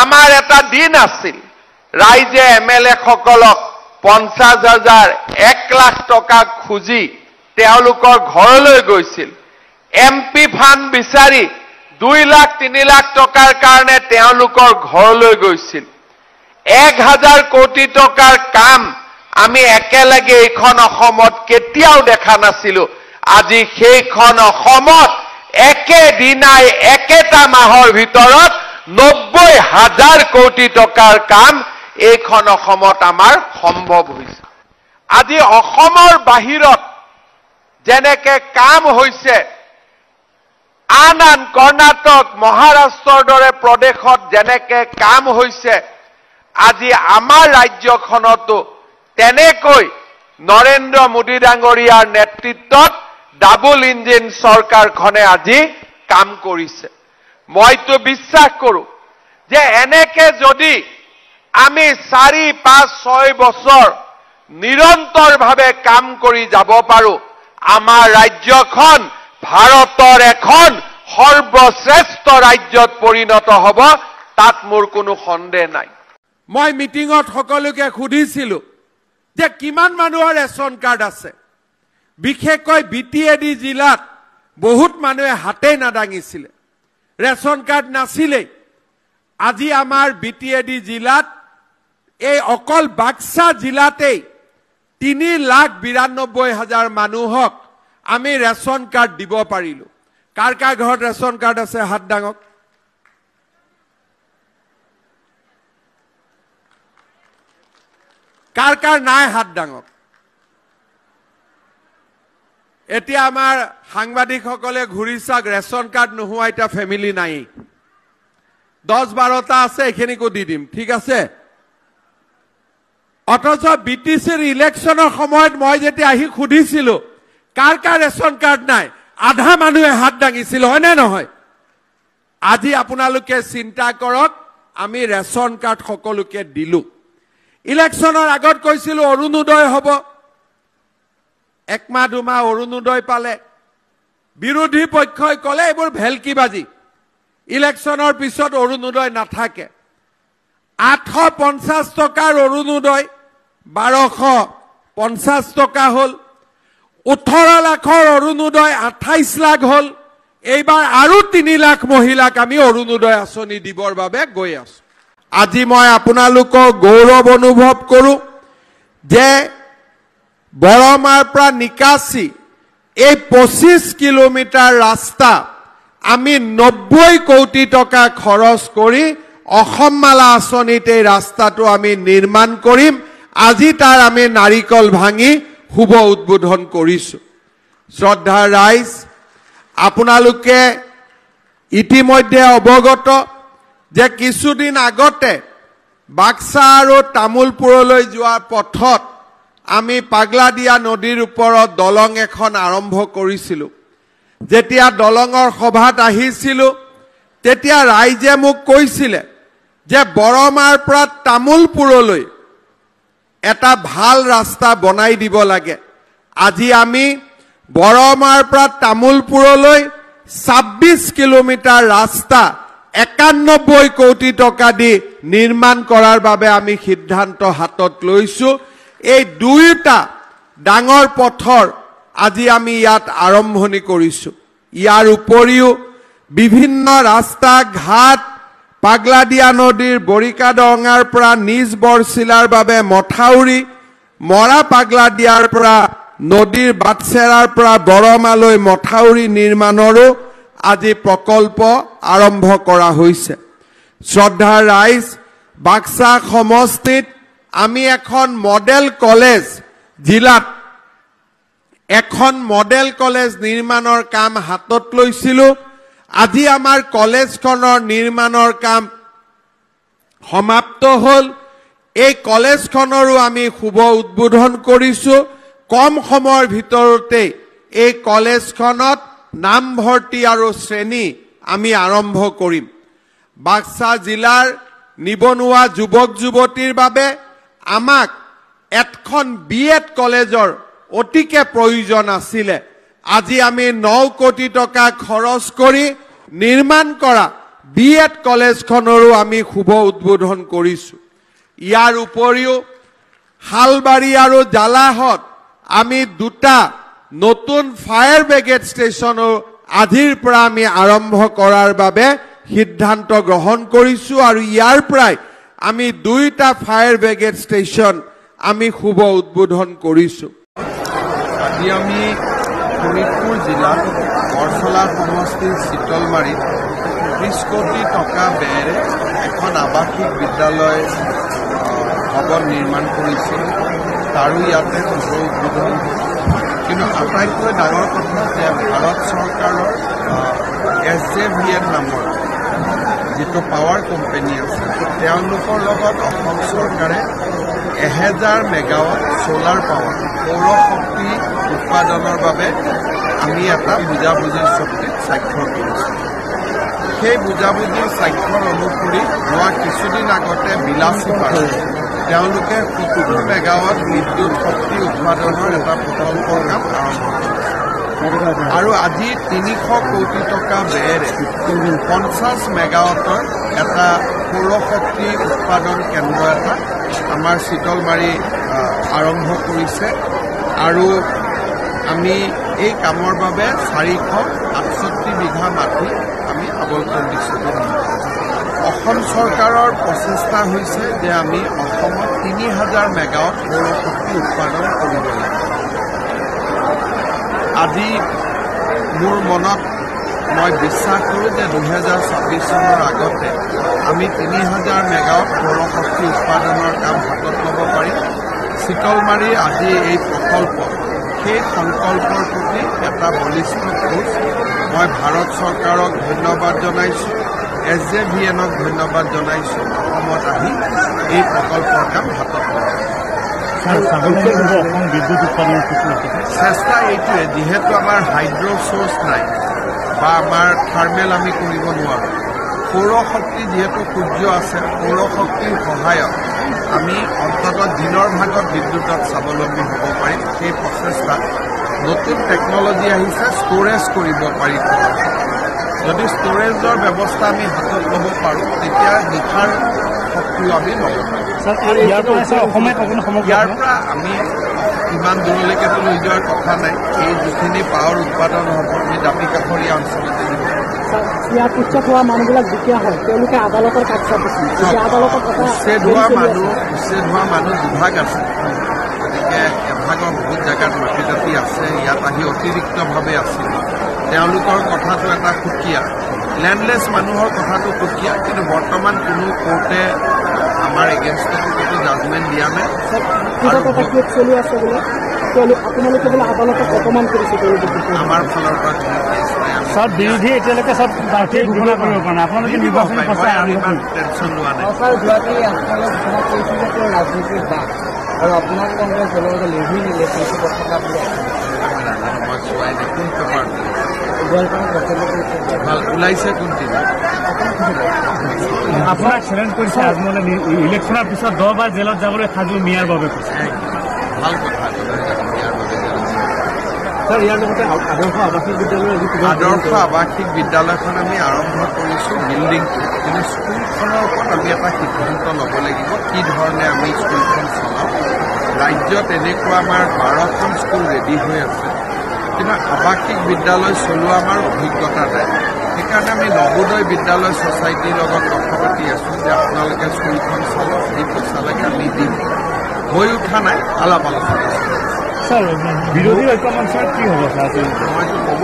আমাৰ এটা দিন আছিল ৰাইজে এমএলএ সকলক 50,000 1 লাখ টকা খুজি তেওঁলোকৰ ঘৰলৈ গৈছিল এমপি ফান্ড বিচাৰি 2 লাখ 3 লাখ টকাৰ কাৰণে তেওঁলোকৰ ঘৰলৈ গৈছিল 1000 কোটি টকাৰ কাম আমি একেলগে এইখন অসমত কেতিয়াও দেখা নাছিলো আজি সেইখন অসমত একেদিনাই একেটা মাহৰ ভিতৰত 90,000 কোটি টকাৰ কাম এইখন অসমত আমাৰ সম্ভৱ হৈছে আজি অসমৰ বাহিৰত যেনেকে কাম হৈছে আন কৰ্ণাটক মহাৰাষ্ট্ৰৰ দৰে প্ৰদেশত যেনেকে কাম হৈছে আজি আমাৰ ৰাজ্যখনতো তেনেকৈ নৰেন্দ্ৰ মোদী ডাঙৰীয়াৰ নেতৃত্বত ডাবল ইঞ্জিন চৰকাৰখনে আজি কাম কৰিছে মইতো বিশ্বাস কৰো যে এনেকে যদি আমি 4, 5, 6 বছৰ নিৰন্তৰভাৱে কাম কৰি যাব পাৰো আমাৰ ৰাজ্যখন ভাৰতৰ এখন সৰ্বশ্ৰেষ্ঠ ৰাজ্যত পৰিণত হ'ব তাত মোৰ কোনো সন্দেহ নাই মই মিটিঙত সকলোকে খুদিছিলো যে কিমান মানুহৰ ৰেচন কাৰ্ড আছে বিশেষকৈ বিটিএডি জিলাত বহুত মানুহে হাতে নাদাঙিছিল ৰেচন কাৰ্ড নাছিলে আজি আমাৰ বিটিএডি জিলাত এই অকল বাক্সা জিলাতেই 3,92,000 মানুহক আমি ৰেচন কাৰ্ড দিব পাৰিলো কাৰ কাৰ ঘৰত ৰেচন কাৰ্ড আছে হাত দাঙক কাৰ কাৰ নাই হাত দাঙক এতিয়া আমাৰ সাংবাদিকসকলে ঘূৰি চাক ৰেচন কাৰ্ড নোহোৱা এটা ফেমিলি নাই 10-12টা আছে এখিনিকো দি দিম ঠিক আছে অথচ বিটিসিৰ ইলেকশনৰ সময়ত মই যেতিয়া আহি খুদিছিলো কাৰ কাৰ ৰেচন কাৰ্ড নাই আধা মানুহে হাত দাঙিছিল হয় না নহয় আজি আপোনালোকে চিন্তা কৰক আমি ৰেচন কাৰ্ড সকলোকে দিলু ইলেকশনৰ আগত কৈছিল অৰুণোদয় হ'ব 1 মাহ 2 মাহ অৰুণোদয় পালে বিৰোধী পক্ষই কলে এবোৰ ভেলকিবাজি ইলেকশনৰ পিছত অৰুণোদয় নাথাকে 850 টকাৰ অৰুণোদয় 1250 টকা হল 18 লাখৰ অৰুণোদয় 28 লাখ হল এইবাৰ আৰু 3 লাখ মহিলাক আমি অৰুণোদয় আঁচনি দিবৰ বাবে গৈ আছো আজি মই আপোনালোকক গৌৰৱ অনুভৱ কৰো যে বৰমাৰ পৰা নিকাছি এই 25 কিলোমিটাৰ ৰাস্তা আমি 90 কোটি টকা খৰচ কৰি অসমমালা আঁচনিত এই ৰাস্তাটো আমি নিৰ্মাণ কৰিম আজি তাৰ আমি নাৰিকল ভাঙি শুভ উদ্বোধন কৰিছো শ্ৰদ্ধা ৰাইজ আপোনালোকে ইতিমধ্যে অৱগত যে কিছুদিন আগতে বাক্সা আৰু তামুলপুৰলৈ যোৱাৰ পথত আমি পাগলাদিয়া নদীৰ ওপৰত দলং এখন আৰম্ভ কৰিছিলো যেতিয়া দলঙৰ সভাত আহিছিলো তেতিয়া ৰাইজে মোক কৈছিলে যে বৰমাৰ পৰা তামুলপুৰলৈ এটা ভাল ৰাস্তা বনাই দিব লাগে আজি আমি বৰমাৰ পৰা তামুলপুৰলৈ 26 কিলোমিটাৰ ৰাস্তা 91 কোটি টকা দি নিৰ্মাণ কৰাৰ বাবে আমি সিদ্ধান্ত হাতত লৈছো এই দুইটা ডাঙৰ পথৰ আজি আমি ইয়াত আৰম্ভণি কৰিছো ইয়াৰ উপৰিও বিভিন্ন ৰাস্তা ঘাট পাগলাদিয়া নদীৰ বৰিকাডঙাৰ পৰা নিজ বৰছিলাৰ বাবে মথাউৰি মৰা পাগলাদিয়াৰ পৰা নদীৰ বাটছেৰাৰ পৰা বৰমালৈ মথাউৰি নিৰ্মাণৰো আজি প্ৰকল্প আৰম্ভ কৰা হৈছে শ্ৰদ্ধা ৰাইজ বাক্সা সমষ্টিত আমি এখন মডেল কলেজ জিলাত এখন মডেল কলেজ নিৰ্মাণৰ কাম হাতত লৈছিলো আজি আমাৰ কলেজখনৰ নিৰ্মাণৰ কাম সমাপ্ত হল এই কলেজখনৰো আমি শুভ উদ্বোধন কৰিছো কম সময়ৰ ভিতৰতে এই কলেজখনত নামভৰ্তি আৰু শ্ৰেণী আমি আৰম্ভ কৰিম বাক্সা জিলাৰ নিবনুৱা যুৱক যুৱতীৰ বাবে আমাক এখন বিএড কলেজৰ অতিকে প্ৰয়োজন আছিল আজি আমি 9 কোটি টকা খৰচ কৰি নিৰ্মাণ কৰা BEd কলেজখনৰো আমি শুভ উদ্বোধন কৰিছোঁ। ইয়াৰ উপৰিও হালবাৰী আৰু জালাহত আমি দুটা নতুন ফায়াৰ ব্ৰিগেড ষ্টেচনো আজিৰ পৰা আমি আৰম্ভ কৰাৰ বাবে সিদ্ধান্ত গ্ৰহণ কৰিছোঁ আৰু ইয়াৰ পৰাই আমি দুইটা ফায়াৰ ব্ৰিগেড ষ্টেচন আমি শুভ উদ্বোধন কৰিছোঁ। আজি আমি শোণিতপুৰ জিলাত বৰছলা সমষ্টিৰ চিতলমাৰীত 30 কোটি টকা ব্যয়েৰে এখন আৱাসিক বিদ্যালয় ভৱন নিৰ্মাণ কৰিছিল, তাৰো ইয়াতে শুভ উদ্বোধন হ'ল। কিন্তু আটাইতকৈ ডাঙৰ কথা যে ভাৰত চৰকাৰৰ SJVN নামৰ যিটো পাৱাৰ কোম্পানী আছে, তেওঁলোকৰ লগত অসম চৰকাৰে 1000 মেগাৱাট ছ'লাৰ পাৱাৰ সৌৰ শক্তি উৎপাদনৰ বাবে আমি এটা বুজাবুজিৰ চুক্তিত স্বাক্ষৰ কৰিছোঁ। সেই বুজাবুজিৰ স্বাক্ষৰ অনুসৰি যোৱা কিছুদিন আগতে বিলাসী পাৰত তেওঁলোকে 70 মেগাৱাট বিদ্যুৎ শক্তি উৎপাদনৰ এটা প্ৰকল্পৰ কাম আৰম্ভ কৰিছে আৰু আজি 300 কোটি টকা ব্যয়েৰে 50 মেগাৱাটৰ এটা সৌৰ শক্তি উৎপাদন কেন্দ্ৰ এটা আমাৰ চিতলমাৰী আৰম্ভ কৰিছে আৰু আমি এই কামৰ বাবে 468 বিঘা মাটি আমি আবণ্টন দিছোঁ। অসম চৰকাৰৰ প্ৰচেষ্টা হৈছে যে আমি অসমত 3000 মেগাৱাট সৌৰ শক্তি উৎপাদন কৰিব লাগিব। আজি মোৰ মনত মই বিশ্বাস কৰোঁ যে 2026 চনৰ আগতে আমি 3000 মেগাৱাট সৌৰ শক্তি উৎপাদনৰ কাম হাতত ল'ব পাৰিম। চিতলমাৰীৰ আজি এই প্ৰকল্প সেই সংকল্পৰ প্ৰতি এটা বলিষ্ঠ খোজ। মই ভাৰত চৰকাৰক ধন্যবাদ জনাইছোঁ, SJVNক ধন্যবাদ জনাইছোঁ অসমত আহি এই প্ৰকল্পৰ কাম হাতত ল'ব। চেষ্টা এইটোৱে, যিহেতু আমাৰ হাইড্ৰ' চ'ৰ্চ নাই বা আমাৰ থাৰ্মেল আমি কৰিব নোৱাৰোঁ, সৌৰ শক্তি যিহেতু সূৰ্য আছে, সৌৰ শক্তিৰ সহায়ত আমি অন্ততঃ দিনৰ ভাগত বিদ্যুতত স্বাৱলম্বী হ'ব পাৰিম। সেই প্ৰচেষ্টাত নতুন টেকনলজি আহিছে, ষ্ট'ৰেজ কৰিব পাৰি। যদি ষ্ট'ৰেজৰ ব্যৱস্থা আমি হাতত ল'ব পাৰোঁ তেতিয়া নিশাৰ শক্তিও আমি ল'ব পাৰিম। ইয়াৰ পৰা আমি ইমান দূৰলৈকেতো লৈ যোৱাৰ কথা নাই। এই যিখিনি পাৱাৰ উৎপাদন হ'ব আমি দাঁতি কাষৰীয়া অঞ্চলতে দিব। ইয়াৰ পৃষ্ঠত হোৱা মানুহবিলাক দুখীয়া হয়, তেওঁলোকে আদালতৰ কাষ চাপিছে। উচ্ছেদ হোৱা মানুহ দুভাগ আছে, গতিকে এভাগৰ বহুত জেগাত মাটি দাঁতি আছে, ইয়াত আহি অতিৰিক্তভাৱে আছিল। তেওঁলোকৰ কথাটো এটা সুকীয়া, লেণ্ডলেছ মানুহৰ কথাটো সুকীয়া, কিন্তু বৰ্তমান কোনো কোৰ্টে আমাৰ এগেইনষ্টতো কোনো জাজমেণ্ট দিয়া নাই। চলি আছে বোলে আপোনালোকে বোলে আদালতক অপমান কৰিছে। আমাৰ ফালৰ পৰা সব বিৰোধী এতিয়ালৈকে সব প্ৰাৰ্থী ঘোষণা কৰিব পৰা নাই, আপোনালোকে নিৰ্বাচনী প্ৰচাৰ ইমান টেনশ্যন লোৱা নাই। যোৱাকালি আপোনালোকে ঘোষণা কৰিছিল যে তেওঁ ৰাজনীতিৰ দাগ আৰু আপোনাৰ কংগ্ৰেছ দলৰ লগত লিভি নিলে ফেচবুকত থকা বুলি মই চোৱাই নাই কোন পেপাৰ ভাল ওলাইছে কোন টিভি। আপোনাক চেলেঞ্জ কৰিছে আজমলে ইলেকশ্যনৰ পিছত 10 বাৰ জেলত যাবলৈ সাজু মিয়াৰ বাবে কৈছে। ভাল কথা। ছাৰ, ইয়াৰ লগতে আদৰ্শ আৱাসিক বিদ্যালয়খন আমি আৰম্ভ কৰিছোঁ বিল্ডিংটো, কিন্তু স্কুলখনৰ ওপৰত আমি এটা সিদ্ধান্ত ল'ব লাগিব কি ধৰণে আমি স্কুলখন চলাওঁ। ৰাজ্যত এনেকুৱা আমাৰ 12খন স্কুল ৰেডি হৈ আছে, কিন্তু আৱাসিক বিদ্যালয় চলোৱা আমাৰ অভিজ্ঞতা নাই। সেইকাৰণে আমি নবোদয় বিদ্যালয় ছ'চাইটিৰ লগত কথা পাতি আছোঁ যে আপোনালোকে স্কুলখন চলাওক, এই পইচা লাগে আমি দিম। হৈ উঠা নাই, আলাপ আলোচনা। ছাৰ, বিৰোধী ঐক্য মঞ্চৰ কি হ'ব ছাৰ? মইতো ক'ব